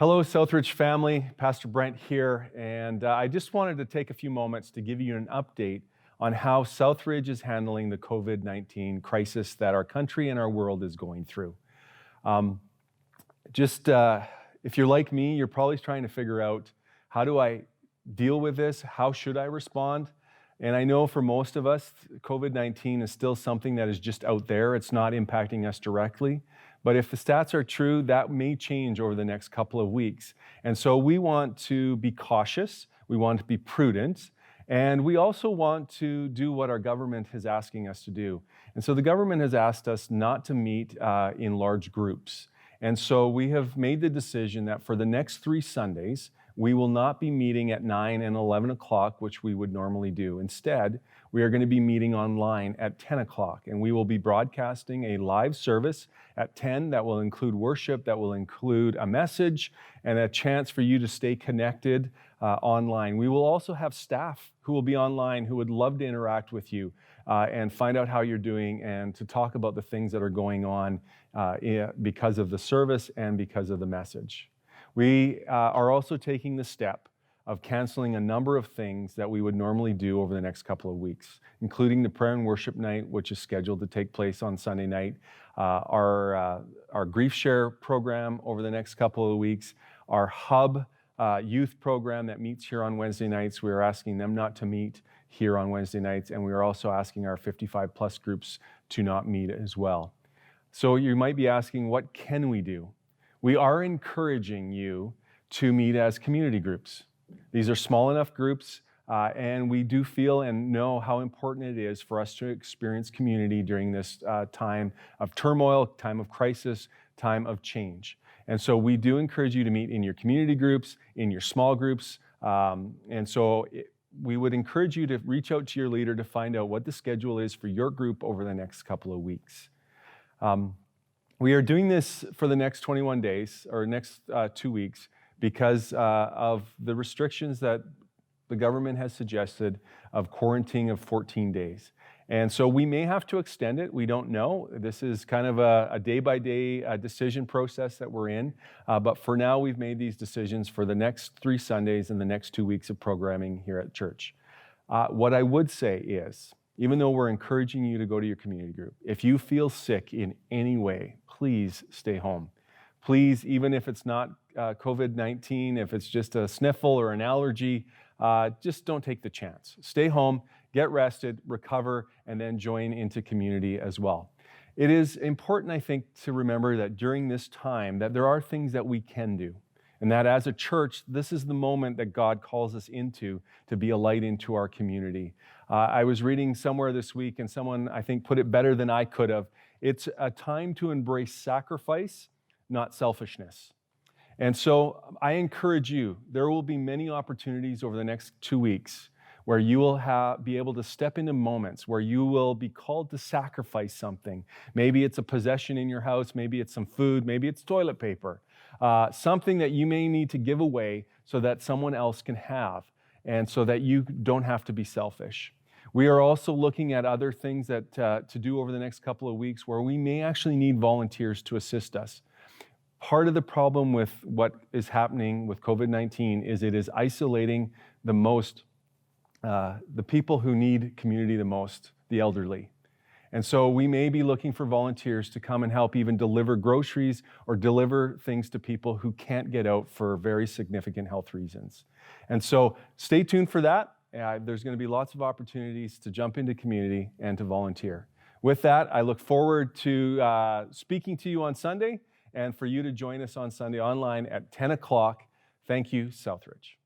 Hello, SouthRidge family. Pastor Brent here, and I just wanted to take a few moments to give you an update on how SouthRidge is handling the COVID-19 crisis that our country and our world is going through. If you're like me, you're probably trying to figure out, how do I deal with this? How should I respond? And I know for most of us, COVID-19 is still something that is just out there. It's not impacting us directly. But if the stats are true, that may change over the next couple of weeks. And so we want to be cautious, we want to be prudent, and we also want to do what our government is asking us to do. And so the government has asked us not to meet in large groups. And so we have made the decision that for the next 3 Sundays, we will not be meeting at 9 and 11 o'clock, which we would normally do. Instead, we are going to be meeting online at 10 o'clock, and we will be broadcasting a live service at 10 that will include worship, that will include a message, and a chance for you to stay connected online. We will also have staff who will be online who would love to interact with you and find out how you're doing and to talk about the things that are going on because of the service and because of the message. We are also taking the step of canceling a number of things that we would normally do over the next couple of weeks, including the prayer and worship night, which is scheduled to take place on Sunday night, our Grief Share program over the next couple of weeks, our Hub youth program that meets here on Wednesday nights. We are asking them not to meet here on Wednesday nights, and we are also asking our 55 plus groups to not meet as well. So you might be asking, what can we do? We are encouraging you to meet as community groups. These are small enough groups, and we do feel and know how important it is for us to experience community during this time of turmoil, time of crisis, time of change. And so we do encourage you to meet in your community groups, in your small groups, we would encourage you to reach out to your leader to find out what the schedule is for your group over the next couple of weeks. We are doing this for the next 21 days, or next 2 weeks, because of the restrictions that the government has suggested of quarantine of 14 days. And so we may have to extend it. We don't know. This is kind of a day-by-day decision process that we're in. But for now, we've made these decisions for the next 3 Sundays and the next 2 weeks of programming here at church. What I would say is, even though we're encouraging you to go to your community group, if you feel sick in any way, please stay home. Please, even if it's not COVID-19, if it's just a sniffle or an allergy, just don't take the chance. Stay home, get rested, recover, and then join into community as well. It is important, I think, to remember that during this time that there are things that we can do. And that as a church, this is the moment that God calls us into to be a light into our community. I was reading somewhere this week, and someone, I think, put it better than I could have. It's a time to embrace sacrifice, not selfishness. And so I encourage you, there will be many opportunities over the next 2 weeks where you will be able to step into moments where you will be called to sacrifice something. Maybe it's a possession in your house, maybe it's some food, maybe it's toilet paper. Something that you may need to give away so that someone else can have, and so that you don't have to be selfish. We are also looking at other things that to do over the next couple of weeks where we may actually need volunteers to assist us. Part of the problem with what is happening with COVID-19 is it is isolating the most, the people who need community the most, the elderly. And so we may be looking for volunteers to come and help even deliver groceries or deliver things to people who can't get out for very significant health reasons. And so stay tuned for that. There's going to be lots of opportunities to jump into community and to volunteer. With that, I look forward to speaking to you on Sunday and for you to join us on Sunday online at 10 o'clock. Thank you, SouthRidge.